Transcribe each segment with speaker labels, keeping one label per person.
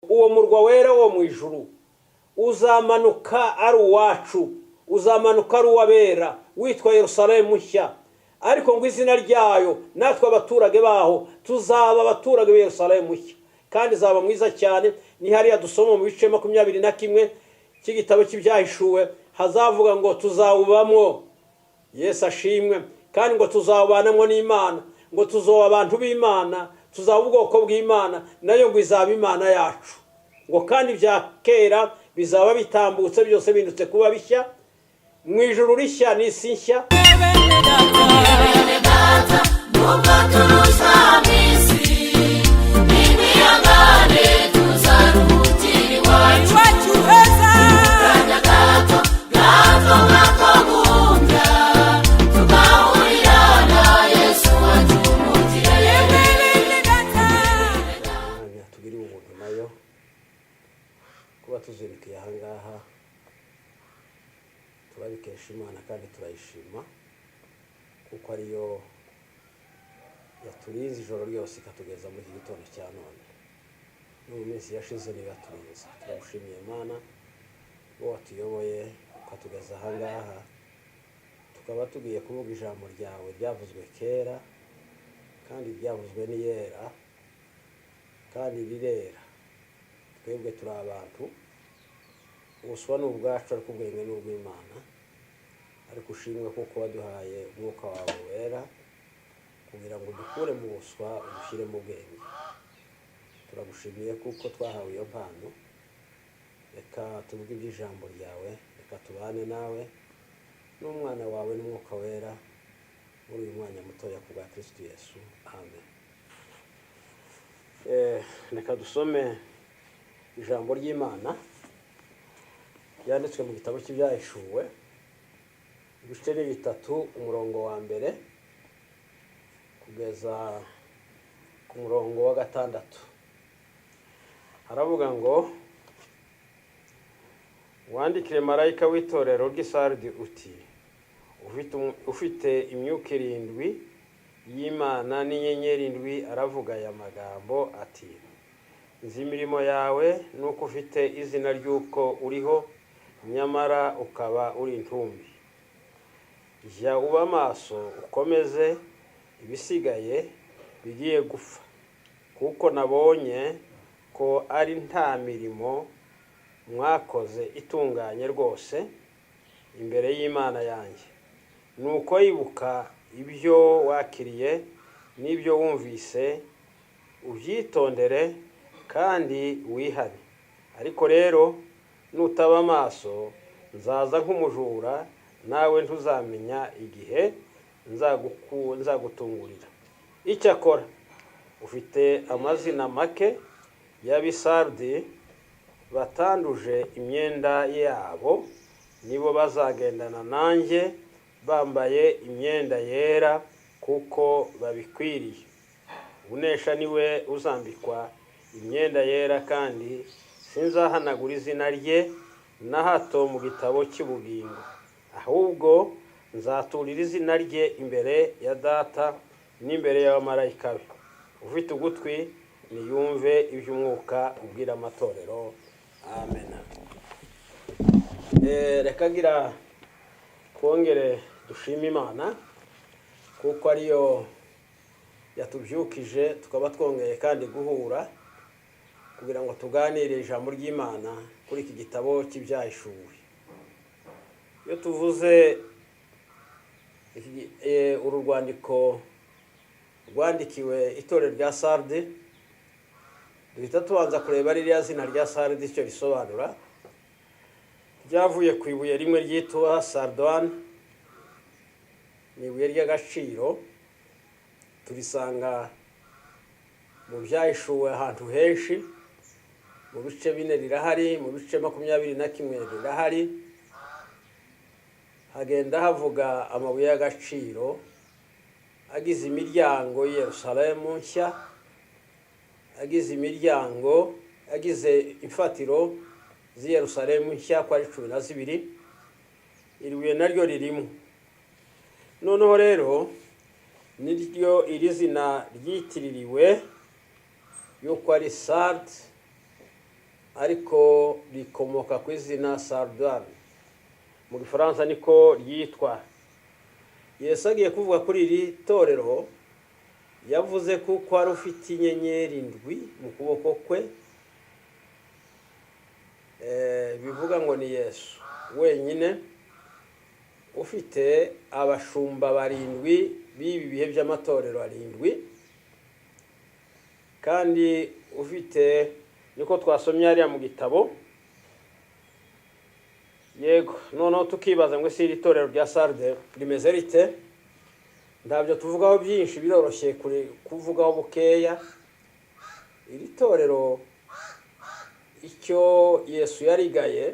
Speaker 1: uwo murwa wera wo mu ijuru uzamanuka ari uwacu, uzamanuka ari uwabera, witwa Yerusalemu nshya. Ariko ngo izina ryayo natwe abaturage baho tuzaba abaturage ba Yerusalemu nshya, kandi zaba mwiza cyane. Ni hariya dusoma mu bice 21 cy'igitabo cy'ibyahishuwe, hazavuga ngo tuzawubamwo. Yesu ashimwe. Kandi ngo tuzabanamwo n'Imana, ngo tuzoba abantu b'Imana, tuzaba ubwoko bw'Imana, nayo ngo izaba Imana yacu. Ngo kandi bya kera bizaba bitambutse, byose bindutse kuba bishya, mu ijuru rishya n'isi nshya. Kuba tuzirikiye aha ngaha turabikesha Imana kandi turayishima, kuko ariyo yaturinze ijoro ryose ikatugeza muri iki gitondo cya none. No mu minsi yashize niyo yaturinze. Turagushimiye Imana wowe watuyoboye ukatugeza aha ngaha, tukaba tugiye kuvuga ijambo ryawe ryavuzwe kera kandi ryavuzwe n'iyera kandi rirera. Twebwe turi abantu, ubuswa n'ubwacu ariko ubwenge n'ubw'Imana. Ariko ushimwe kuko waduhaye umwuka wawe wera kugira ngo dukure mu buswa udushyire mu bwenge. Turagushimiye kuko twahawe iyo mpano. Reka tuvuge iby'ijambo ryawe, reka tubane nawe n'umwana wawe n'umwuka wera muri uyu mwanya mutoya ku bwa Kristo Yesu. Amen. Reka dusome ijambo ry'Imana yanditswe mu gitabo cy'ibyahishuwe, ibice 3, umurongo wa mbere kugeza ku murongo wa 6. Haravuga ngo, wandikire marayika w'itorero ry'i Sardi uti, ufite imyuka 7 y'Imana n'inyenyeri 7, aravuga aya magambo ati, nzi imirimo yawe nuko ufite izina ry'uko uriho, nyamara ukaba uri intumbi. Jya uba maso ukomeze ibisigaye bigiye gupfa, kuko nabonye ko ari nta mirimo mwakoze itunganye rwose imbere y'Imana yanjye. Nuko yibuka ibyo wakiriye n'ibyo wumvise, ubyitondere kandi wihane. Ariko rero nutaba amaso, nzaza nk'umujura, nawe ntuzamenya igihe nzagutungurira. Icyakora ufite amazina make y'abisardi batanduje imyenda yabo, nibo bazagendana nanjye bambaye imyenda yera, kuko babikwiriye. Unesha niwe uzambikwa imyenda yera, kandi sinzahanagura izina rye na hato mu gitabo cy'ubugingo, ahubwo nzaturira izina rye imbere ya Data n'imbere y'abamarayika be. Ufite ugutwi niyumve iby'umwuka ubwira amatorero. Amen. Reka gira twongere dushime Imana kuko ariyo yatubyukije, tukaba twongeye kandi guhura kugira ngo tuganire ijambo ry'Imana kuri iki gitabo cy'ibyahishuwe. Iyo tuvuze uru rwandiko rwandikiwe itorero rya Sardi, duhita tubanza kureba ririya zina rya Sardi icyo risobanura. Ryavuye ku ibuye rimwe ryitwa Sardoine, ni ibuye ry'agaciro. Turisanga mu byahishuwe ahantu henshi, mu bice 4 rirahari, mu bice 21 rirahari. Hagenda havuga amabuye y'agaciro agize imiryango i Yerusalemu nshya, agize imiryango, agize imfatiro z'i Yerusalemu nshya kwa 12. Iribuye naryo ririmo. Noneho rero niryo iri zina ryitiririwe yuko ari Sardi, ariko rikomoka ku izina Sardan, mu Gifaransa niko ryitwa. Yesu agiye kuvuga kuri iri torero yavuze ko ari ufite inyenyeri ndwi mu kuboko kwe, bivuga ngo ni Yesu wenyine ufite abashumba barindwi b'ibi bihe by'amatorero arindwi, kandi ufite niko twasomye hariya mu gitabo. Yego, noneho tukibaza ngo iri torero rya Sarde rimeze rite? Ntabyo tuvugaho byinshi, biroroshye kuvugaho bukeya. Iri torero icyo Yesu yarigaye,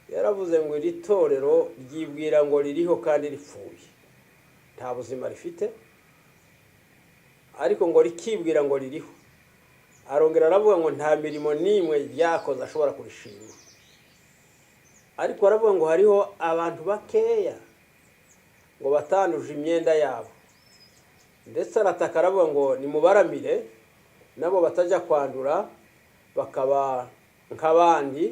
Speaker 1: yaravuze ngo iri torero ryibwira ngo ririho kandi ripfuye, nta buzima rifite, ariko ngo rikibwira ngo ririho. Arongera aravuga ngo nta mirimo n'imwe ryakoze ashobora kurishima, ariko aravuga ngo hariho abantu bakeya ngo batanduje imyenda yabo, ndetse arataka aravuga ngo nimubaramire nabo batajya kwandura bakaba nk'abandi.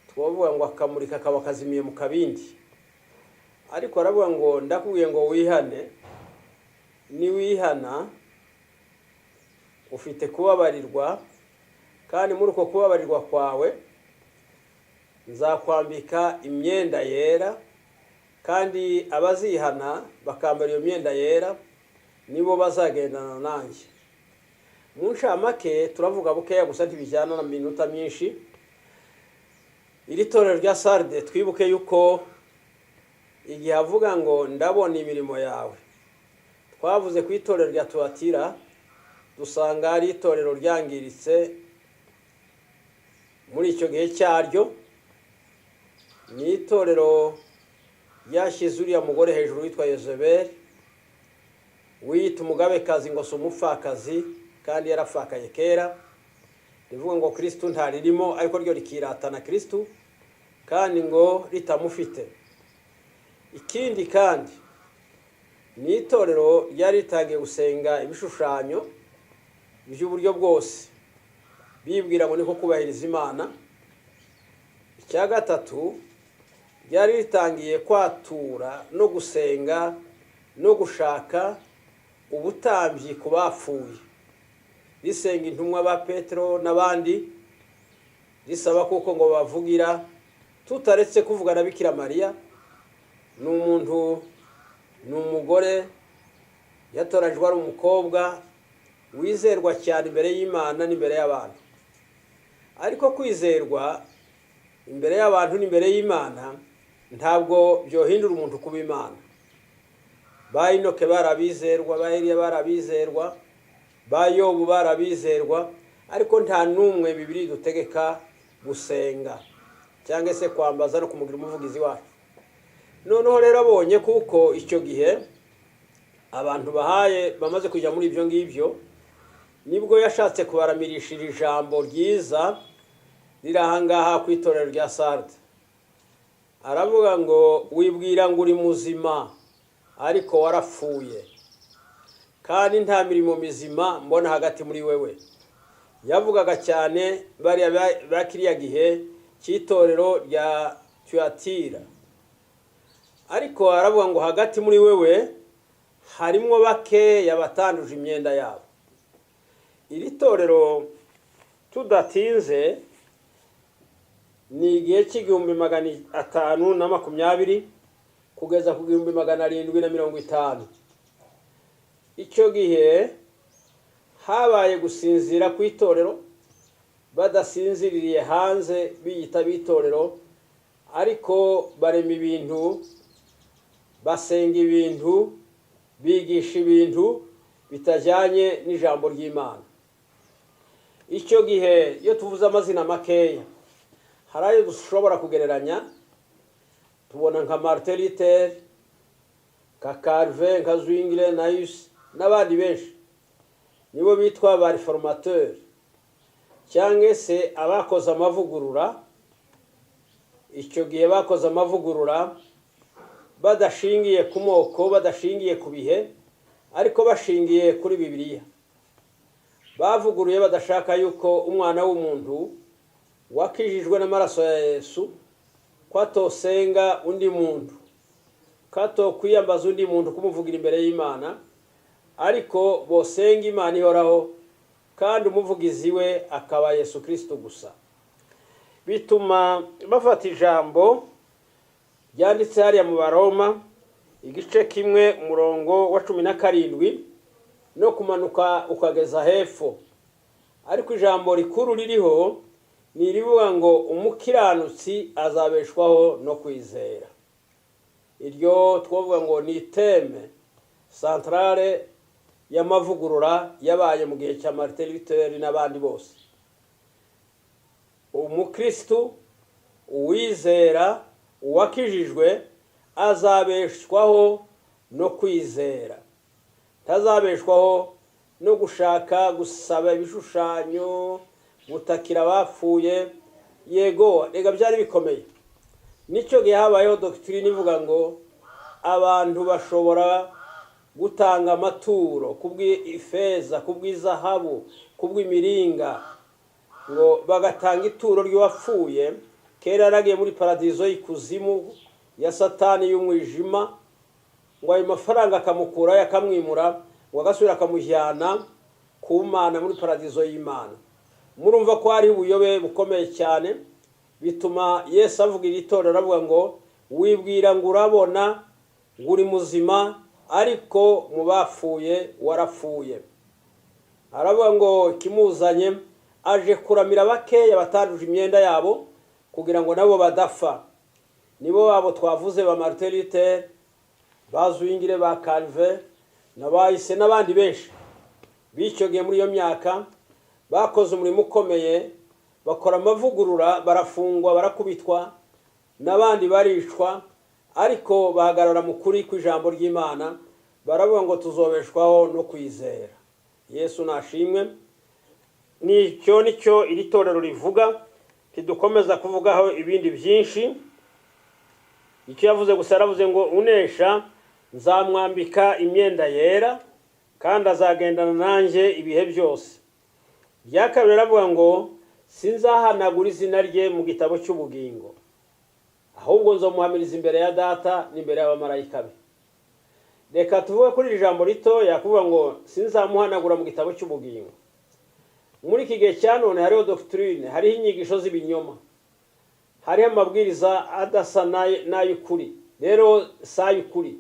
Speaker 1: Twavuga ngo akamurika kaba kazimiye mu kabindi, ariko aravuga ngo ndakubwiye ngo wihane, ni wihana ufite kubabarirwa, kandi muri uko kubabarirwa kwawe nzakwambika imyenda yera, kandi abazihana bakambara iyo myenda yera nibo bazagendana nanjye. Mu ncamake turavuga bukeya gusa ntibijyana na minota myinshi. Iri torero rya Sarde twibuke yuko igihe avuga ngo ndabona imirimo yawe, twavuze ku itorero rya Tuatira dusanga ari itorero ryangiritse muri icyo gihe cyaryo. Ni itorero ryashyize uriya mugore hejuru witwa Yezebeli, wiyita umugabekazi ngo si umupfakazi kandi yarapfakaye kera. Rivuga ngo Kristo ntaririmo, ariko ryo rikiratana Kristo kandi ngo ritamufite. Ikindi kandi ni itorero ryari ritangiye gusenga ibishushanyo by'uburyo bwose, bibwira ngo niko kubahiriza Imana. Icya gatatu, ryari ritangiye kwatura no gusenga no gushaka ubutambyi ku bapfuye, risenga intumwa ba Petero n'abandi, risaba kuko ngo bavugira, tutaretse kuvuga na Bikira Mariya. Ni umuntu, ni umugore yatorajwe ari umukobwa wizerwa cyane imbere y'Imana n'imbere y'abantu, ariko kwizerwa imbere y'abantu n'imbere y'Imana ntabwo byohindura umuntu kuba Imana. Ba Enoke barabizerwa, ba Eliya barabizerwa, ba Yobu barabizerwa, ariko nta numwe Bibiliya dutegeka gusenga cyangwa se kwambaza no kumugira umuvugizi wacu. Noneho rero abonye kuko icyo gihe abantu bamaze kujya muri ibyo ngibyo, nibwo yashatse kubaramirisha iri jambo ryiza riri ahangaha ku itorero rya Sarde. Aravuga ngo wibwira ngo uri muzima ariko warapfuye, kandi nta mirimo mizima mbona hagati muri wewe. Yavugaga cyane bariya bakiriya gihe cy'itorero rya Tuatira, ariko aravuga ngo hagati muri wewe harimo bakeya batanduje imyenda yabo. Iri torero tudatinze ni igihe cy'1520 kugeza ku 1750. Icyo gihe habaye gusinzira ku itorero, badasinziriye hanze biyita bitorero, ariko barema ibintu, basenga ibintu, bigisha ibintu bitajyanye n'ijambo ry'Imana. Icyo gihe iyo tuvuze amazina makeya, hari ayo dushobora kugereranya. Tubona nka Martin Luther, nka Calvin, nka Zwingli, Nayus n'abandi benshi, nibo bitwa ba reformateur cyangwa se abakoze amavugurura. Icyo gihe bakoze amavugurura badashingiye ku moko, badashingiye ku bihe, ariko bashingiye kuri Bibiliya. bavuguruye badashaka yuko umwana w'umuntu wakijijwe n'amaraso ya Yesu kwatosenga undi muntu, kato kwiyambaza undi muntu kumuvugira imbere y'Imana, ariko bosenga Imana ihoraho kandi umuvugizi we akaba Yesu Kristo gusa. Bituma bafata ijambo ryanditse hariya mu Baroma igice kimwe umurongo wa 17 no kumanuka ukageza hepfo, ariko ijambo rikuru ririho ni rivuga ngo umukiranutsi azabeshwaho no kwizera. Iryo twovuga ngo ni teme centrale y'amavugurura yabaye mu gihe cya Martin Luther n'abandi bose. Umukristo uwizera uwakijijwe azabeshwaho no kwizera, tazabeshwaho no gushaka gusaba ibishushanyo, gutakira abapfuye. Yego rega byari bikomeye, nicyo gihe habayeho doctrine ivuga ngo abantu bashobora gutanga amaturo kubw'ifeza, kubw'izahabu, kubw'imiringa, ngo bagatanga ituro ry'uwapfuye. Kera yaragiye muri paradizo y'ikuzimu ya Satani y'umwijima, ngo ayo mafaranga akamukura yakamwimura, ngo agasubira akamujyana ku Mana muri paradizo y'Imana. Murumva ko ari ubuyobe bukomeye cyane. Bituma Yesu avuga iri torero aravuga ngo wibwira ngo urabona ngo uri muzima, ariko mu bapfuye warapfuye. Aravuga ngo kimuzanye aje kuramira bakeya batanduje imyenda yabo kugira ngo nabo badapfa. Nibo babo twavuze ba Martin Luther, bazwingire ba Calvin n'abayise n'abandi benshi bicyogiye muri iyo myaka, bakoze umurimo ukomeye, bakora amavugurura, barafungwa, barakubitwa, n'abandi baricwa, ariko bahagarara mu kuri kw'ijambo ry'Imana, baravuga ngo tuzobeshwaho no kwizera. Yesu nashimwe. Nicyo iri torero rivuga, tidukomeza kuvugaho ibindi byinshi. Icyo yavuze gusa yaravuze ngo unesha nzamwambika imyenda yera kandi azagendana nanjye ibihe byose. Rya kabiri aravuga ngo sinzahanagura izina rye mu gitabo cy'ubugingo, ahubwo nzomuhamiriza imbere ya Data n'imbere y'abamarayika be. Reka tuvuge kuri iri jambo rito yakuvuga ngo sinzamuhanagura mu gitabo cy'ubugingo. Muri iki gihe cya none hariho doctrine, hariho inyigisho z'ibinyoma, hariho amabwiriza adasa n'ay'ukuri. Rero si ay'ukuri.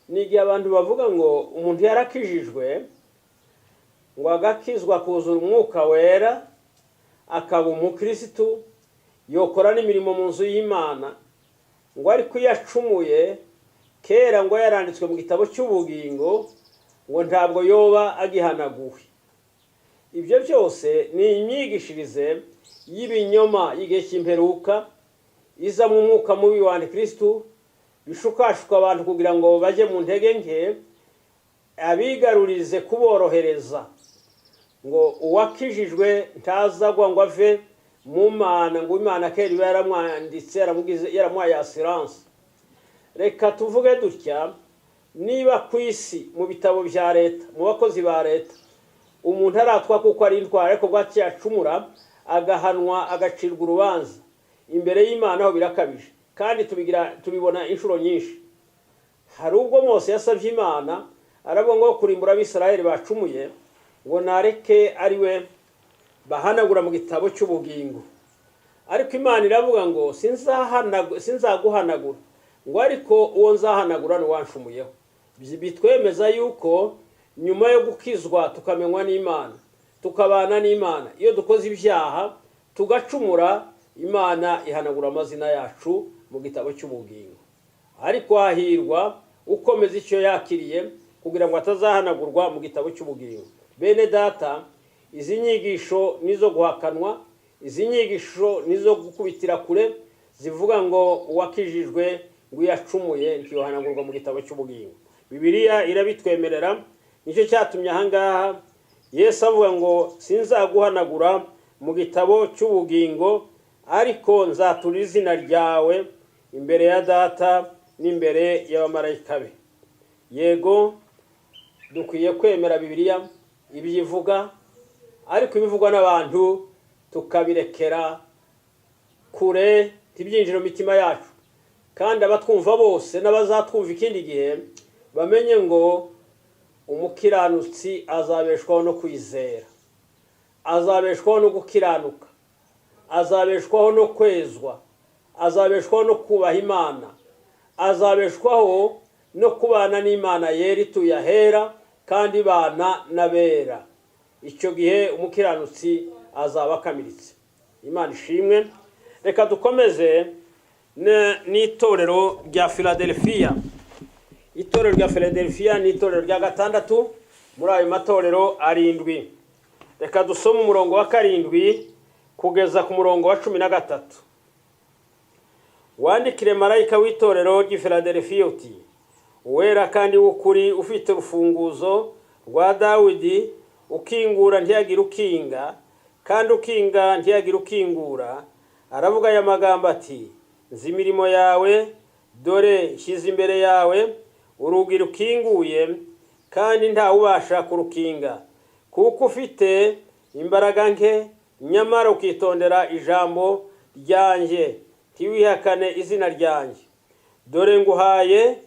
Speaker 1: Ni igihe abantu bavuga ngo umuntu yarakijijwe, ngo agakizwa kuzura umwuka wera, akaba umukristo, yokora n'imirimo mu nzu y'Imana, ngo ariko yacumuye kera ngo yaranditswe mu gitabo cy'ubugingo, ngo ntabwo yoba agihanaguwe. Ibyo byose ni imyigishirize y'ibinyoma y'igihe cy'imperuka, iza mu mwuka mubi wa Antikristo, bishukashuka abantu kugira ngo bajye mu ntege nke, abigarurize kuborohereza, ngo uwakijijwe ntazagwa ngo ave mu Mana, ngo Imana kera iba yaramwanditse, yaramuhaye assurance. Reka tuvuge dutya, niba ku isi mu bitabo bya leta, mu bakozi ba leta, umuntu aratwa kuko ari intwara, ariko gwacyacumura agahanwa agacirwa urubanza imbere y'Imana, aho birakabije kandi tubibona inshuro nyinshi. Hari ubwo Mose yasabye Imana aravuga ngo kurimbura Abisirayeli bacumuye, ngo nareke ari we bahanagura mu gitabo cy'ubugingo, ariko Imana iravuga ngo sinzaguhanagura, ngo ariko uwo nzahanagura ni wanshumuyeho. Bitwemeza yuko nyuma yo gukizwa tukamenywa n'Imana, tukabana n'Imana, iyo dukoze ibyaha tugacumura, Imana ihanagura amazina yacu mu gitabo cy'ubugingo. Ariko hahirwa ukomeza icyo yakiriye kugira ngo atazahanagurwa mu gitabo cy'ubugingo. Bene data, izi nyigisho nizo guhakanwa, izi nyigisho nizo gukubitira kure, zivuga ngo uwakijijwe ngo yacumuye ntiyohanagurwa mu gitabo cy'ubugingo. Bibiliya irabitwemerera. Nicyo cyatumye ahangaha Yesu avuga ngo sinzaguhanagura mu gitabo cy'ubugingo, ariko nzatura izina ryawe imbere ya Data n'imbere y'abamarayika be. Yego dukwiye kwemera Bibiliya ibyivuga, ariko ibivugwa n'abantu tukabirekera kure tibyinjira mu mitima yacu, kandi abatwumva bose n'abazatwumva ikindi gihe bamenye ngo umukiranutsi azabeshwaho no kwizera, azabeshwaho no gukiranuka, azabeshwaho no kwezwa, azabeshwaho no kubaha Imana, azabeshwaho no kubana n'Imana yera ituye ahera kandi bana n'abera. Icyo gihe umukiranutsi azaba akamiritse. Imana ishimwe. Reka dukomeze n'itorero rya Philadelphia. Itorero rya Philadelphia ni itorero rya gatandatu muri ayo matorero arindwi. Reka dusome umurongo wa 7 kugeza ku murongo wa 13. Wandikire marayika w'itorero ry'i Philadelphia uti: uwera kandi w'ukuri, ufite urufunguzo rwa Dawidi, ukingura ntiyagira ukinga, kandi ukinga ntiyagira ukingura, aravuga aya magambo ati: nzi imirimo yawe, dore nshyize imbere yawe urugi rukinguye, kandi ntawe ubasha kurukinga. Kuko ufite imbaraga nke, nyamara ukitondera ijambo ryanjye, ntiwihakane izina ryanjye. Dore nguhaye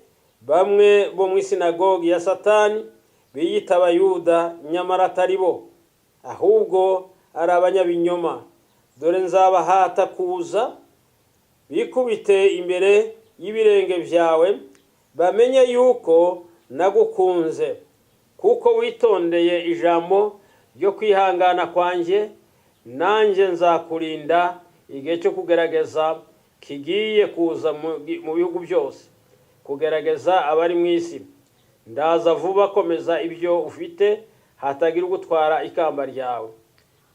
Speaker 1: bamwe bo mu isinagogi ya Satani, biyita Abayuda nyamara atari bo, ahubwo ari abanyabinyoma. Dore nzabahata kuza, bikubite imbere y'ibirenge byawe, bamenye yuko nagukunze, kuko witondeye ijambo ryo kwihangana kwanjye. Nanjye nzakurinda igihe cyo kugerageza kigiye kuza mu bihugu byose, kugerageza abari mu isi. Ndaza vuba, komeza ibyo ufite, hatagira ugutwara ikamba ryawe.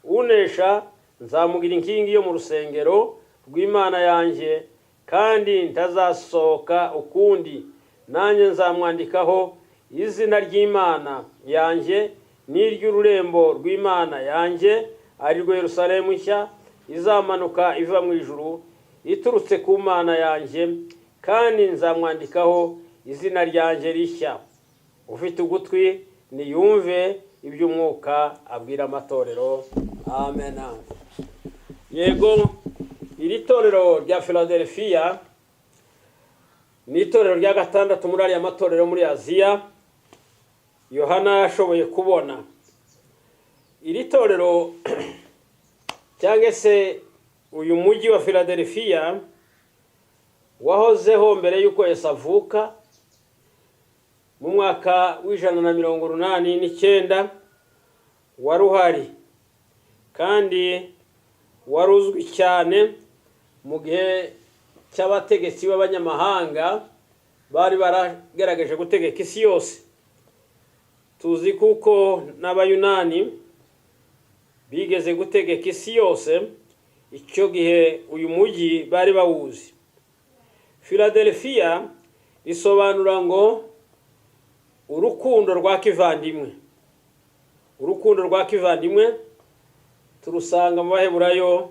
Speaker 1: Unesha nzamugira inkingi yo mu rusengero rw'Imana yanjye, kandi ntazasohoka ukundi. Nanjye nzamwandikaho izina ry'Imana yanjye n'iry'ururembo rw'Imana yanjye, ari rwo Yerusalemu nshya izamanuka iva mu ijuru iturutse ku Mana yanjye, kandi nzamwandikaho izina ryanjye rishya. Ufite ugutwi niyumve iby'umwuka abwira amatorero. Amen. Yego, iri torero rya Philadelphia ni itorero rya gatandatu muri ariya matorero muri Aziya Yohana yashoboye kubona. Iri torero cyangwa se uyu mujyi wa Philadelphia wahozeho mbere y'uko Yesu avuka mu mwaka w'189 wari uhari, kandi wari uzwi cyane mu gihe cy'abategetsi b'abanyamahanga bari baragerageje gutegeka isi yose. Tuzi kuko n'Abayunani bigeze gutegeka isi yose. Icyo gihe uyu mujyi bari bawuzi. Philadelphia risobanura ngo urukundo rwa kivandimwe. Urukundo rwa kivandimwe turusanga mu Baheburayo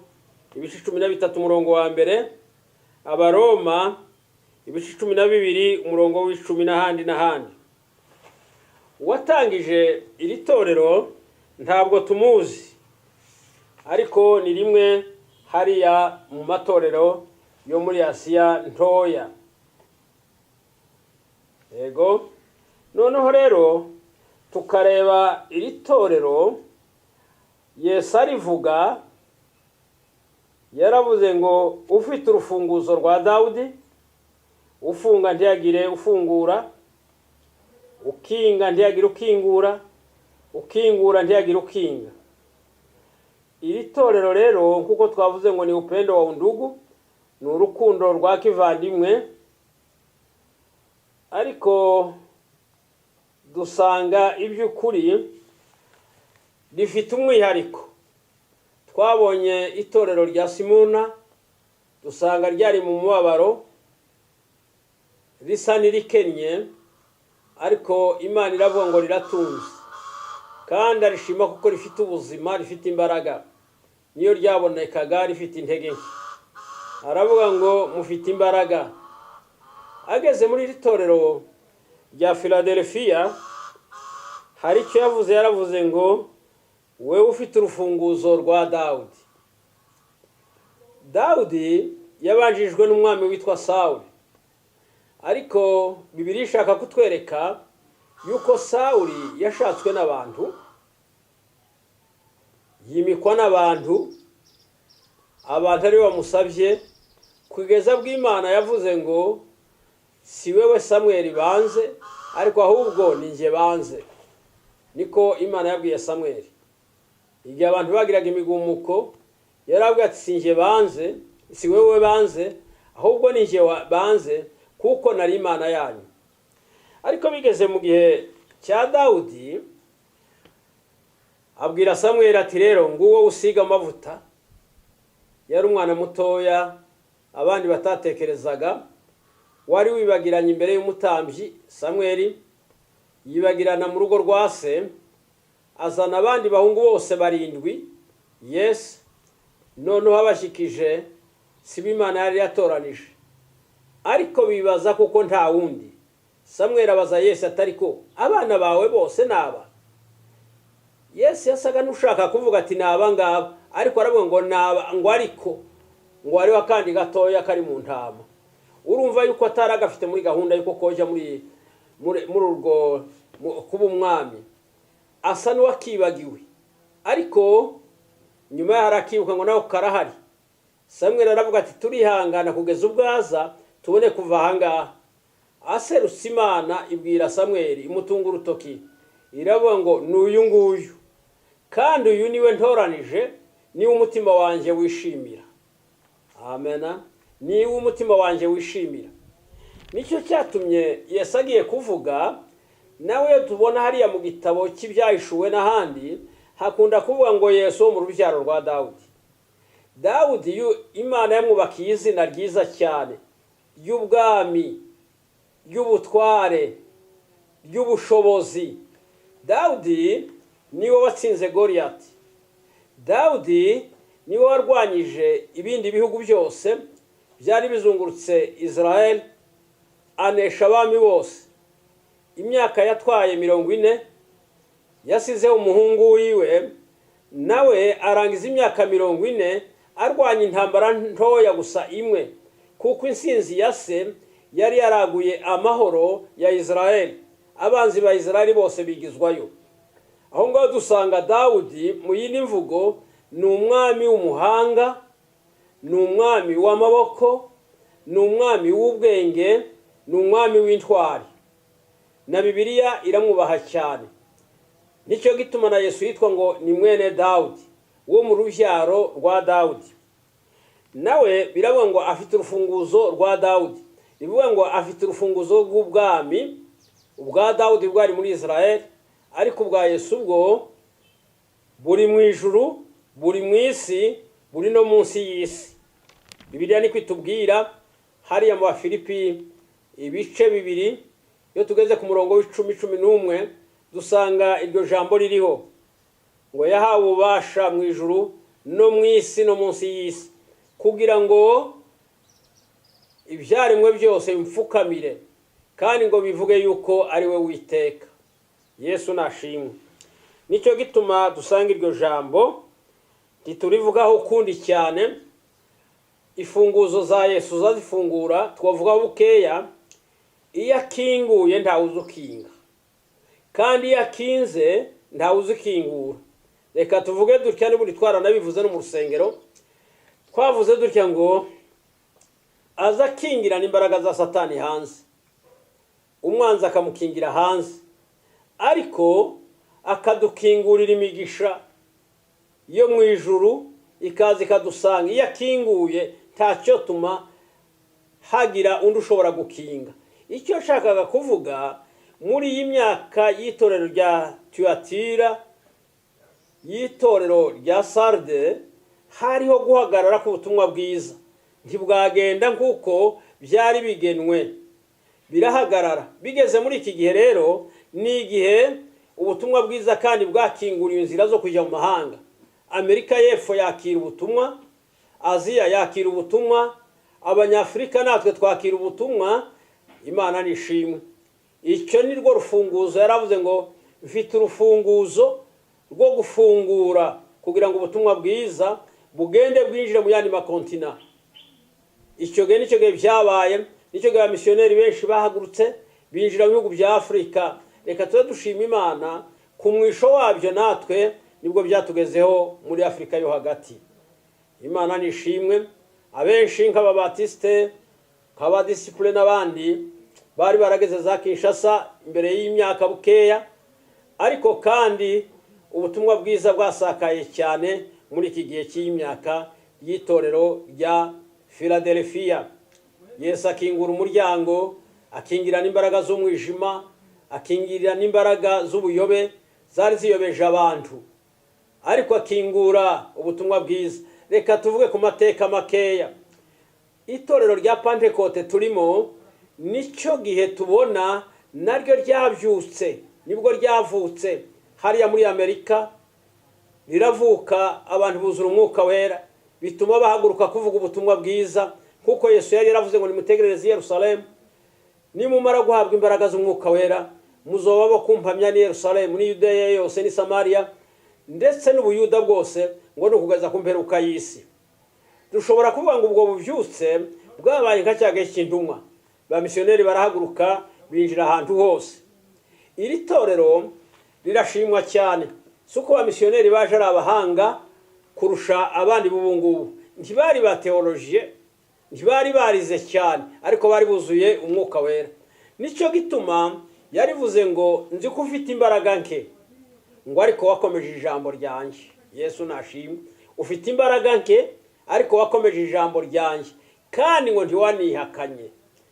Speaker 1: ibice 13 umurongo wa mbere, Abaroma ibice 12 umurongo w'10 n'ahandi n'ahandi. Uwatangije iri torero ntabwo tumuzi, ariko ni rimwe hariya mu matorero yo muri Asiya ntoya. Yego, noneho rero tukareba iri torero Yesu arivuga, yaravuze ngo ufite urufunguzo rwa Dawudi, ufunga ntiyagire ufungura, ukinga ntiyagire ukingura, ukingura ntiyagire ukinga. Iri torero rero nkuko twavuze ngo ni upendo wa undugu, ni urukundo rwa kivandimwe, ariko dusanga iby'ukuri rifite umwihariko. Twabonye itorero rya Simuna, dusanga ryari mu mubabaro, risa n'irikennye, ariko Imana iravuga ngo riratunze, kandi arishima kuko rifite ubuzima, rifite imbaraga. Niyo ryabonekaga rifite intege nke, aravuga ngo mufite imbaraga. Ageze muri iri torero rya Philadelphia hari icyo yavuze, yaravuze ngo wewe ufite urufunguzo rwa Dawudi. Dawudi yabanjijwe n'umwami witwa Sawuli, ariko Bibiliya ishaka kutwereka yuko Sawuli yashatswe n'abantu, yimikwa n'abantu, abantu ari bamusabye, kugeza bw'Imana yavuze ngo si wewe Samweli banze, ariko ahubwo ni nje banze. Niko Imana yabwiye Samweli. Igihe abantu bagiraga imigumuko, yarabwiye ati si nje banze, si wewe banze, ahubwo ni nje banze, kuko nari Imana yanyu. Ariko bigeze mu gihe cya Dawudi, abwira Samweli ati rero nguwo usiga amavuta. Yari umwana mutoya abandi batatekerezaga, wari wibagiranye imbere y'umutambyi. Samweli yibagirana mu rugo rwa se, azana abandi bahungu bose 7. Yes, noneho abashikije si Imana yari yatoranije, ariko bibaza kuko nta wundi. Samweli abaza Yesu atari ko abana bawe bose naba? Yesu yasaga n'ushaka kuvuga ati naba ngaba, ariko aravuga ngo naba, ngo ariko ngo ari wakandi gatoya kari mu ntama. Urumva yuko ataragafite muri gahunda yuko koja muri urwo kuba umwami. Asa n'uwakibagiwe, ariko nyuma harakibuka ngo naho karahari. Samweli aravuga ati turihangana kugeza ubwaza tubone kuva ahangaha. Aserutse Imana ibwira Samweli imutunga urutoki, iravuga ngo n'uyu nguyu, kandi uyu niwe ntoranije, niwe umutima wanje wishimira. Amena. Niwe umutima wanje wishimira. Nicyo cyatumye Yesu agiye kuvuga, nawe tubona hariya mu gitabo cy'ibyahishuwe n'ahandi, hakunda kuvuga ngo Yesu wo mu rubyaro rwa Dawudi. Dawudi Imana yamwubakiye izina ryiza cyane y'ubwami, y'ubutware, y'ubushobozi. Dawudi niwe watsinze Goliyati. Dawudi niwe warwanyije ibindi bihugu byose byari bizungurutse Israel, anesha abami bose. Imyaka yatwaye 40, yasize umuhungu wiwe, nawe arangiza imyaka 40 arwanya intambara ntoya gusa imwe, kuko insinzi ya se yari yaraguye amahoro ya Israel. Abanzi ba Israel bose bigizwayo. Aho ngaho dusanga Dawudi mu yindi mvugo ni umwami w'umuhanga, ni umwami w'amaboko, ni umwami w'ubwenge, ni umwami w'intwari. Na Bibiliya iramwubaha cyane. Nicyo gituma na Yesu yitwa ngo ni mwene Dawudi, wo mu rubyaro rwa Dawudi. Nawe biravuga ngo afite urufunguzo rwa Dawudi. Bivuga ngo afite urufunguzo rw'ubwami, ubwa Dawudi bwari muri Israel, ariko ubwa Yesu bwo buri mu ijuru, buri mu isi, buri no munsi y'isi. Bibiliya ni kwitubwira hariya mu Bafilipi ibice 2, iyo tugeze ku murongo w'10-11 dusanga iryo jambo ririho ngo yahawe ububasha mu ijuru no mu isi no munsi y'isi, kugira ngo ibyaremwe byose bimfukamire, kandi ngo bivuge yuko ari we witeka. Yesu nashimwe. Nicyo gituma dusanga iryo jambo riturivugaho kundi cyane. Ifunguzo za Yesu zazifungura twavuga bukeya. Iyo akinguye ntawe uzukinga, kandi iyo akinze ntawe uzikingura. Reka tuvuge dutya, n'ubundi twaranabivuze no mu rusengero, twavuze dutya ngo aza kingirana imbaraga za Satani hanze, umwanzi akamukingira hanze, ariko akadukingurira imigisha yo mu ijuru ikaza ikadusanga. Iyo akinguye ntacyo tuma hagira undi ushobora gukinga. Icyo nshakaga kuvuga muri iyi myaka y'itorero rya Tuyatira, y'itorero rya Sarde, hariho guhagarara ku butumwa bwiza. Ntibwagenda nk'uko byari bigenwe, birahagarara. Bigeze muri iki gihe rero ni igihe ubutumwa bwiza kandi bwakinguriye inzira zo kujya mu mahanga. Amerika y'Epfo yakira ubutumwa, Aziya yakira ubutumwa, Abanyafrika natwe twakira ubutumwa. Imana nishimwe. Icyo ni rwo rufunguzo. Yaravuze ngo mfite urufunguzo rwo gufungura kugira ngo ubutumwa bwiza bugende bwinjire mu yandi makontina. Icyo gihe byabaye, nicyo gihe abamisiyoneri benshi bahagurutse binjira mu bihugu bya Afurika. Reka tuze dushima Imana ku mwisho wabyo, natwe nibwo byatugezeho muri Afurika yo hagati. Imana nishimwe. Abenshi nk'ababatisite, nk'abadisipule n'abandi bari barageze za Kinshasa imbere y'imyaka bukeya, ariko kandi ubutumwa bwiza bwasakaye cyane muri iki gihe cy'imyaka y'itorero rya Philadelphia. Yesu akingura umuryango, akingira n'imbaraga z'umwijima, akingira n'imbaraga z'ubuyobe zari ziyobeje abantu, ariko akingura ubutumwa bwiza. Reka tuvuge ku mateka makeya. Itorero rya Pentecote turimo nicyo gihe tubona naryo ryabyutse, nibwo ryavutse hariya muri Amerika, riravuka, abantu buzura umwuka wera, bituma bahaguruka kuvuga ubutumwa bwiza, kuko Yesu yari yaravuze ngo nimutegereze Yerusalemu, nimumara guhabwa imbaraga z'umwuka wera muzoba bo kumpamya ni Yerusalemu, ni Yudeya yose, ni Samariya, ndetse n'Ubuyuda bwose, ngo ni ukugeza ku mperuka y'isi. Dushobora kuvuga ngo ubwo buvyutse bwabaye nka cya gihe cy'intumwa. Ba misiyoneri barahaguruka binjira ahantu hose. Iri torero rirashimwa cyane, suko ba misiyoneri baje ari abahanga kurusha abandi b'ubungubu. Ntibari ba teologiye, ntibari barize cyane, ariko bari buzuye umwuka wera. Nicyo gituma yarivuze ngo nzi ko ufite imbaraga nke, ngo ariko wakomeje ijambo ryanjye. Yesu nashimwe. Ufite imbaraga nke, ariko wakomeje ijambo ryanjye, kandi ngo ntiwanihakanye.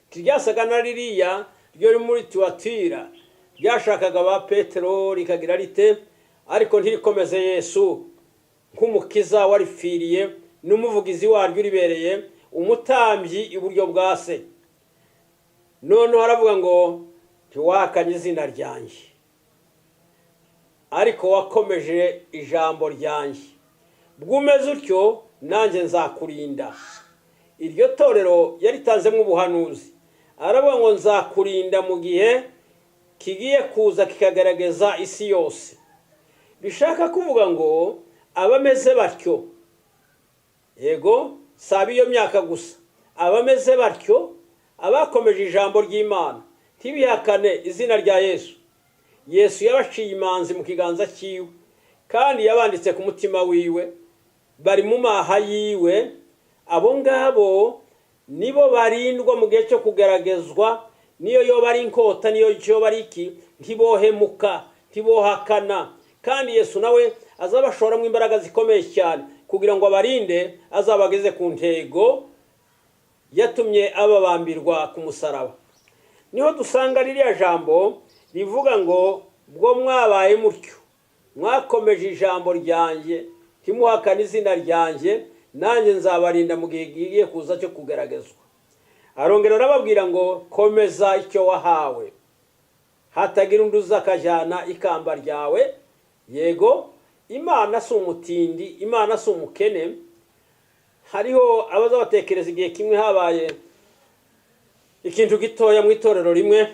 Speaker 1: Kiryasaga na ririya ryo muri Tuatira ryashakaga ba Petero rikagira rite, ariko ntirikomeze Yesu nk'umukiza waripfiriye n'umuvugizi waryo uribereye, umutambyi iburyo bwa se. None haravuga ngo ntiwahakanye izina ryanjye, ariko wakomeje ijambo ryanjye. Bwumeze utyo nanjye nzakurinda. Iryo torero yaritanzemo ubuhanuzi, aravuga ngo nzakurinda mu gihe kigiye kuza kikagaragaza isi yose. Bishaka kuvuga ngo abameze batyo, yego sabi iyo myaka gusa, abameze batyo, abakomeje ijambo ry'Imana, ntibihakane izina rya Yesu. Yesu yabaciye imanzi mu kiganza cyiwe, kandi yabanditse ku mutima wiwe, bari mu maha yiwe. Abo ngabo nibo barindwa mu gihe cyo kugaragazwa, niyo yo bari inkota, niyo cyo bari iki, ntibohemuka, ntibohakana. Kandi Yesu nawe azabashoramo imbaraga zikomeye cyane kugira ngo abarinde, azabageze ku ntego yatumye ababambirwa ku musaraba. Niho dusanga ririya jambo rivuga ngo bwo mwabaye mutyo, mwakomeje ijambo ryanjye, ntimuhakane izina ryanjye, nanjye nzabarinda mu gihe giye kuza cyo kugaragazwa. Arongera arababwira ngo komeza icyo wahawe, hatagira undi uza akajyana ikamba ryawe. Yego, Imana si umutindi, Imana si umukene. Hariho abaza batekereza igihe kimwe habaye ikintu gitoya mu itorero rimwe,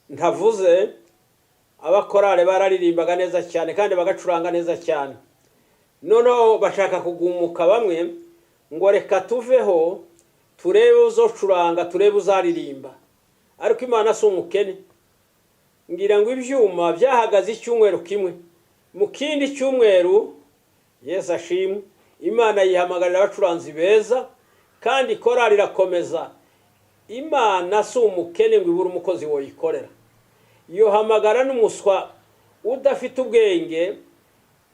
Speaker 1: ntavuze, abakorale bararirimbaga neza cyane kandi bagacuranga neza cyane. Noneho bashaka kugumuka bamwe ngo reka tuveho turebe uzocuranga, turebe uzaririmba. Ariko Imana si umukene. Ngira ngo ibyuma byahagaze icyumweru kimwe, mu kindi cyumweru Yesu ashimwe, Imana yihamagarira abacuranzi beza, kandi korali irakomeza. Imana si umukene ngo ibure umukozi woyikorera. Iyo hamagara n'umuswa udafite ubwenge,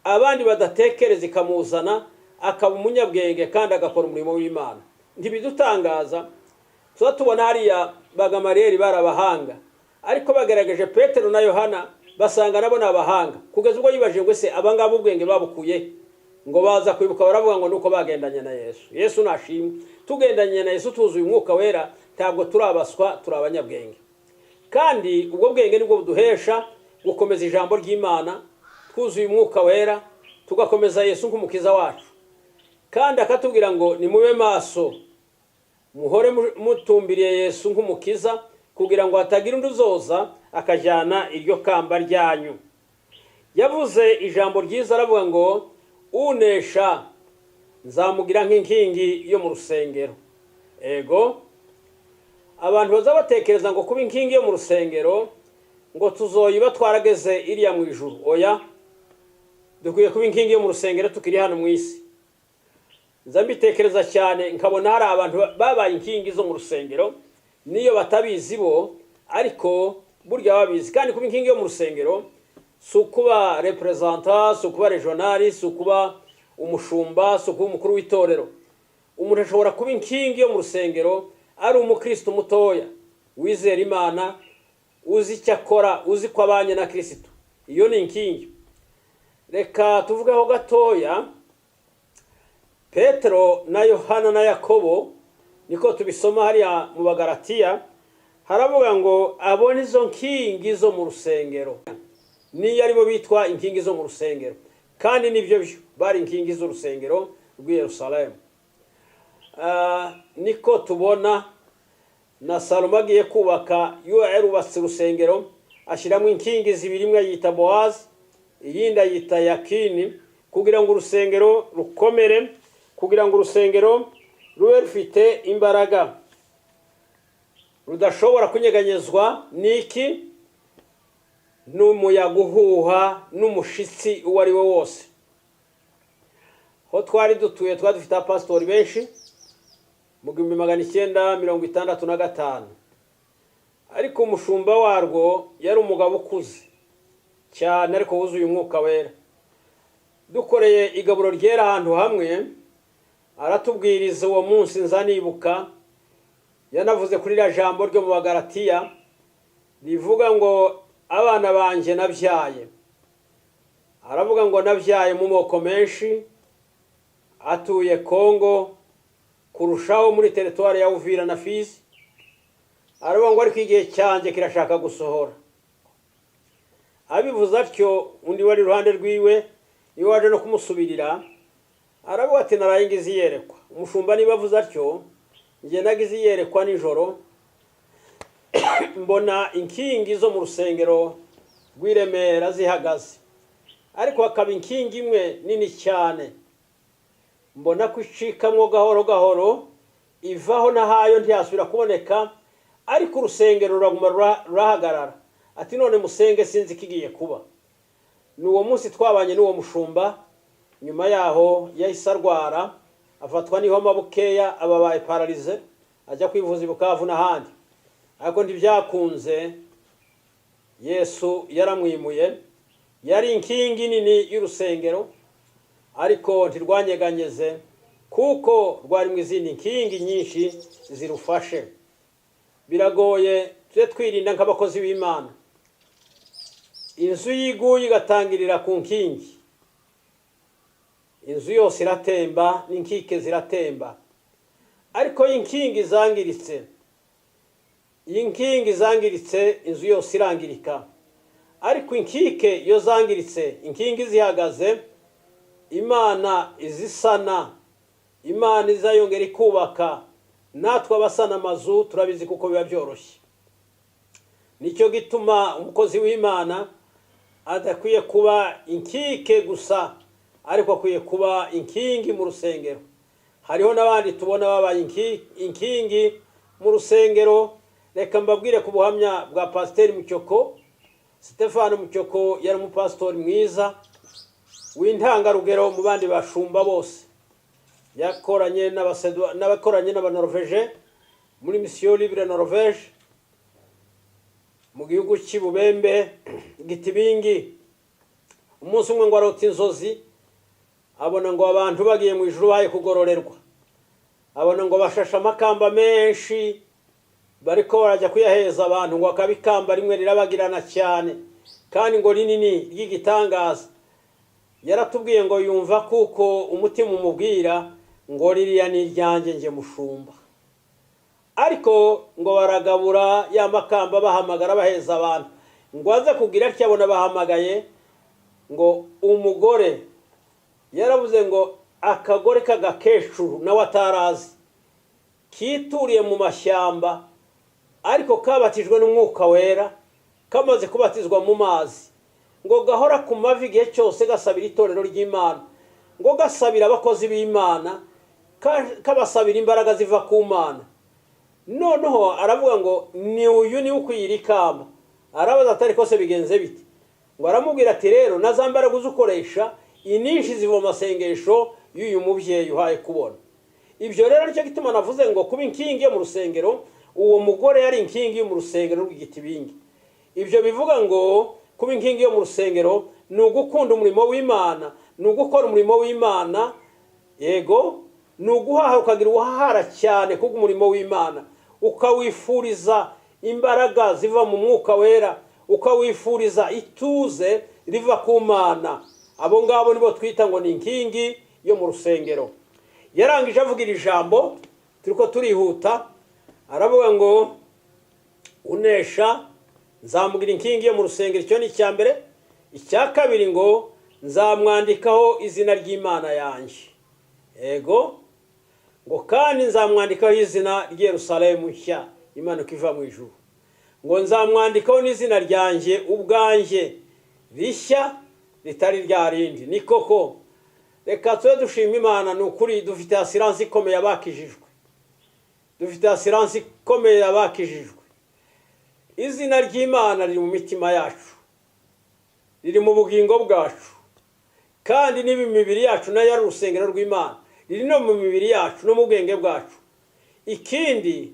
Speaker 1: abandi badatekereza ikamuzana, akaba umunyabwenge kandi agakora umurimo w'Imana. Ntibidutangaza, tuba tubona hariya Bagamariyeli barabahanga, ariko bagerageje Petero na Yohana basanga nabo n'abahanga, kugeza ubwo yibaje ngo se abangaba ubwenge babukuye, ngo baza kwibuka baravuga ngo nuko bagendanye na Yesu. Yesu nashimwe. Tugendanye na Yesu tuzuye umwuka wera, ntabwo turabaswa, turabanyabwenge. Kandi ubwo bwenge nibwo buduhesha gukomeza ijambo ry'Imana, twuzuye umwuka wera, tugakomeza Yesu nk'umukiza wacu. Kandi akatubwira ngo nimube maso, muhore mutumbiriye Yesu nk'umukiza, kugira ngo hatagira undi uzoza akajyana iryo kamba ryanyu. yavuze ijambo ryiza aravuga ngo unesha nzamugira nk'inkingi yo mu rusengero. Ego abantu baza batekereza ngo kuba inkingi yo mu rusengero ngo tuzoyiba twarageze iriya mu ijuru. Oya, dukwiye kuba inkingi yo mu rusengero tukiri hano mu isi. Nza mbitekereza cyane nkabona hari abantu babaye inkingi zo mu rusengero niyo batabizi bo, ariko burya babizi. Kandi kuba inkingi yo mu rusengero si ukuba representant, si ukuba regional, si ukuba umushumba, si ukuba umukuru w'itorero. Umuntu ashobora kuba inkingi yo mu rusengero ari umukristo mutoya wizera Imana, uzi icyo akora, uzi ko abanye na Kristo. Iyo ni inkingi. Reka tuvugeho gatoya Petero na Yohana na Yakobo, niko tubisoma hariya mu Bagalatiya, haravuga ngo abone izo nkingi zo mu rusengero niyo aribo bitwa inkingi zo mu rusengero, kandi nibyo byo bari inkingi z'urusengero rw'i Yerusalemu. Niko tubona na Salomo agiye kubaka, yarubatse urusengero ashyiramo inkingi zibiri, imwe yita Bowazi iyindi yita Yakini, kugira ngo urusengero rukomere, kugira ngo urusengero rube rufite imbaraga, rudashobora kunyeganyezwa n'iki, n'umuyaga uhuha, n'umushitsi uwo ari we wose. Ho twari dutuye twari dufite abapasitori benshi mu 1965, ariko umushumba warwo yari umugabo ukuze cyane ariko wuzuye umwuka wera. Dukoreye igaburo ryera ahantu hamwe, aratubwiriza uwo munsi nzanibuka, yanavuze kuri iriya jambo ryo mu Bagalatiya rivuga ngo abana banje nabyaye. Aravuga ngo nabyaye mu moko menshi atuye Kongo kurushaho muri teritwari ya Uvira na Fizi. Aravuga ngo ariko igihe cyanjye kirashaka gusohora. Abivuze atyo, undi wari iruhande rwiwe niwe waje no kumusubirira, aravuga ati naraye ngize iyerekwa. Umushumba niba avuze atyo, njye nagize iyerekwa nijoro, mbona inkingi zo mu rusengero rw'Iremera zihagaze, ariko hakaba inkingi imwe nini cyane, mbona ko icikamwo gahoro gahoro, ivaho nahayo ntiyasubira kuboneka, ariko urusengero ruraguma rurahagarara. Ati none musenge sinzi kigiye kuba. N'uwo munsi twabanye n'uwo mushumba, nyuma yaho yahise arwara, afatwa n'ihoma bukeya, ababaye paralize, ajya kwivuza i Bukavu n'ahandi. Ariko ntibyakunze, Yesu yaramwimuye. Yari inkingi nini y'urusengero, ariko ntirwanyeganyeze kuko rwari mu izindi nkingi nyinshi zirufashe. Biragoye tujye twirinda nk'abakozi b'Imana. Inzu yiguye igatangirira ku nkingi, inzu yose iratemba, n'inkike ziratemba. Ariko inkingi zangiritse, inkingi zangiritse, inzu yose irangirika. Ariko inkike iyo zangiritse, inkingi zihagaze, Imana izisana, Imana izayongera ikubaka. Natwe abasana amazu turabizi kuko biba byoroshye. Nicyo gituma umukozi w'Imana adakwiye kuba inkike gusa, ariko akwiye kuba inkingi mu rusengero. Hariho n'abandi tubona babaye inkingi mu rusengero. Reka mbabwire ku buhamya bwa Pasiteri Mucyoko. Stefano Mucyoko yari umupasitori mwiza w'intangarugero mu bandi bashumba bose. Yakoranye n'Abanorvege muri Mission Libre Norvège, mu gihugu cy'Ibubembe Gitibingi. Umunsi umwe ngo arota inzozi, abona ngo abantu bagiye mu ijuru baye kugororerwa. Abona ngo bashasha amakamba menshi, bariko barajya kuyaheza abantu, ngo akabikamba rimwe rirabagirana cyane kandi ngo rinini ry'igitangaza. Yaratubwiye ngo yumva kuko umutima umubwira ngo ririya ni iryanjye nje mushumba. Ariko ngo baragabura ya makamba bahamagara baheza abantu, ngo aze kugira cyabona bahamagaye ngo umugore. Yaravuze ngo akagore k'agakecuru nawe atarazi, kituriye mu mashyamba, ariko kabatijwe n'umwuka wera, kamaze kubatizwa mu mazi, ngo gahora ku mavi igihe cyose gasabira itorero ry'Imana, ngo gasabira abakozi b'Imana, kabasabira imbaraga ziva ku Mana. Noneho aravuga ngo ni uyu ni ukwira ikamba. Arabaza atari ko se bigenze bite? Ngo aramubwira ati rero nazambaraga uzukoresha ininshi ziva mu masengesho y'uyu mubyeyi uhaye kubona. Ibyo rero nicyo gituma navuze ngo kuba inkingi yo mu rusengero, uwo mugore yari inkingi yo mu rusengero rw'igitibingi. Ibyo bivuga ngo kuba inkingi yo mu rusengero ni ugukunda umurimo w'Imana, ni ugukora umurimo w'Imana, yego, ni uguhaha ukagira uwahara cyane kubwo umurimo w'Imana, ukawifuriza imbaraga ziva mu mwuka wera, ukawifuriza ituze riva ku Mana. Abo ngabo nibo twita ngo ni inkingi yo mu rusengero. Yarangije avuga iri jambo, turiko turihuta, aravuga ngo unesha nzamugira inkingi yo mu rusengero. Icyo ni icya mbere. Icya kabiri ngo nzamwandikaho izina ry'Imana yanjye, yego, ngo kandi nzamwandikaho izina ry'Yerusalemu nshya imanuka iva mu ijuru, ngo nzamwandikaho n'izina ryanjye ubwanjye rishya ritari rya rindi. Ni koko, reka tube dushima Imana. Ni ukuri dufite asiransi ikomeye abakijijwe, dufite asiransi ikomeye abakijijwe. Izina ry'Imana riri mu mitima yacu, riri mu bugingo bwacu, kandi niba imibiri yacu nayo ari urusengero rw'Imana, riri no mu mibiri yacu no mu bwenge bwacu. Ikindi,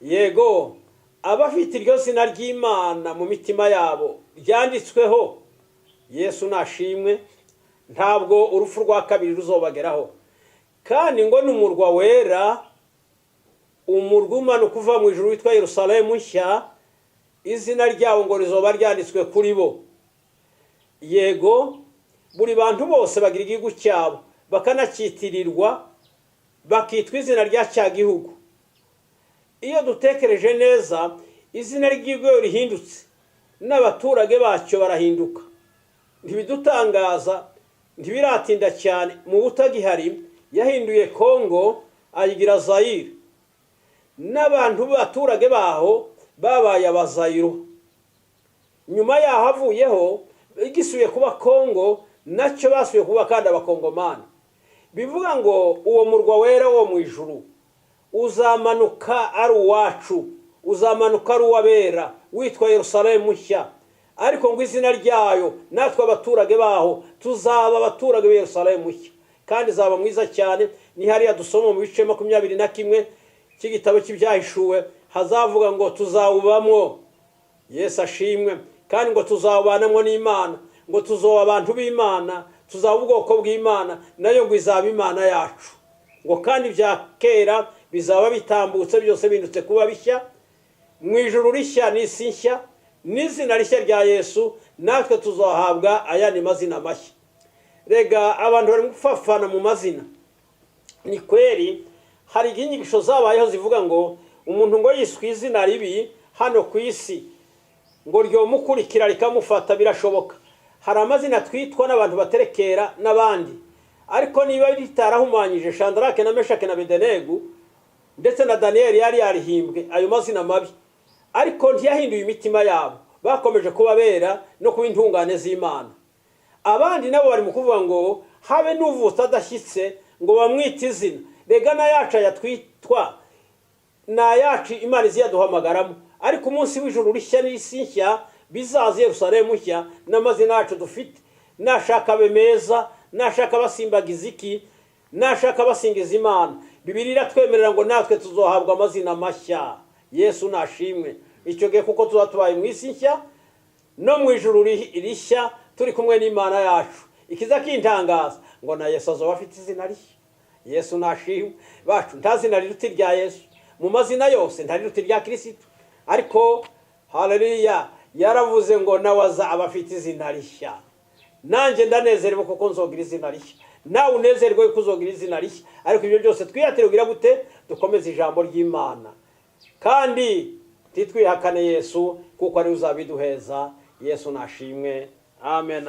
Speaker 1: yego, abafite iryo zina ry'Imana mu mitima yabo ryanditsweho, Yesu nashimwe, ntabwo urupfu rwa kabiri ruzobageraho. Kandi ngo n'umurwa wera, umurwa umanuka uva mu ijuru witwa Yerusalemu nshya, izina ryawo ngo rizoba ryanditswe kuri bo. Yego, buri bantu bose bagira igihugu cyabo, bakanakitirirwa, bakitwa izina rya cya gihugu. Iyo dutekereje neza, izina ry'igihugu rihindutse, n'abaturage bacyo barahinduka. Ntibidutangaza, ntibiratinda cyane, mu butagihari yahinduye Kongo ayigira Zaire, n'abantu b'abaturage baho babaye abazayiro. Nyuma yaho havuyeho igisubiye kuba Kongo, nacyo basubiye kuba kandi abakongomani. Bivuga ngo uwo murwa wera wo mu ijuru uzamanuka ari uwacu, uzamanuka ari uwabera, witwa Yerusalemu nshya. Ariko ngo izina ryayo natwe abaturage baho tuzaba abaturage ba Yerusalemu nshya, kandi zaba mwiza cyane. Ni hariya dusoma mu bice 21 cy'igitabo cy'ibyahishuwe, hazavuga ngo tuzawubamwo. Yesu ashimwe. Kandi ngo tuzabanamwo n'Imana, ngo tuzoba abantu b'Imana, tuzaba ubwoko bw'Imana, nayo ngo izaba Imana yacu. Ngo kandi bya kera bizaba bitambutse, byose bindutse kuba bishya. Mu ijuru rishya n'isi nshya, n'izina rishya rya Yesu, natwe tuzahabwa ayandi mazina mashya. Rega abantu bari gufafana mu mazina. Ni kweri hari inyigisho zabayeho zivuga ngo umuntu ngo yiswe izina ribi hano ku isi, ngo ryo mukurikira rikamufata, birashoboka. Hari amazina twitwa n'abantu baterekera n'abandi, ariko niba ritarahumanyije Shadrake na Meshake na Abedenego ndetse na Daniel yari yarihimbwe ayo mazina mabi, ariko ntiyahinduye imitima yabo, bakomeje kubabera no kuba intungane z'Imana. Abandi nabo bari mu kuvuga ngo habe n'uvutse adashyitse ngo bamwite izina. Rega na yacu yatwitwa na yacu Imana iziyaduhamagaramo, ariko umunsi w'ijuru rishya n'isi nshya bizaza Yerusalemu nshya, n'amazina yacu dufite nashaka abe meza, nashaka basimbagiza iki, nashaka basingiza Imana. Bibiliya iratwemerera ngo natwe tuzohabwa amazina mashya. Yesu nashimwe. Icyo gihe kuko tuzatubaye mu isi nshya no mu ijuru rishya, turi kumwe n'Imana yacu. Ikiza kintangaza ngo na Yesu azoba afite izina rishya. Yesu nashimwe. Bacu nta zina riruta irya Yesu, mu mazina yose nta riruta irya Kristo. Ariko haleluya, yaravuze ngo nawe azaba afite izina rishya. Nanjye ndanezerewe kuko nzogira izina rishya, nawe unezerwe kuzogira izina rishya. Ariko ibyo byose twiyatire kugira gute? Dukomeze ijambo ry'Imana, kandi titwihakane Yesu kuko ari uzabiduheza. Yesu nashimwe. Amen.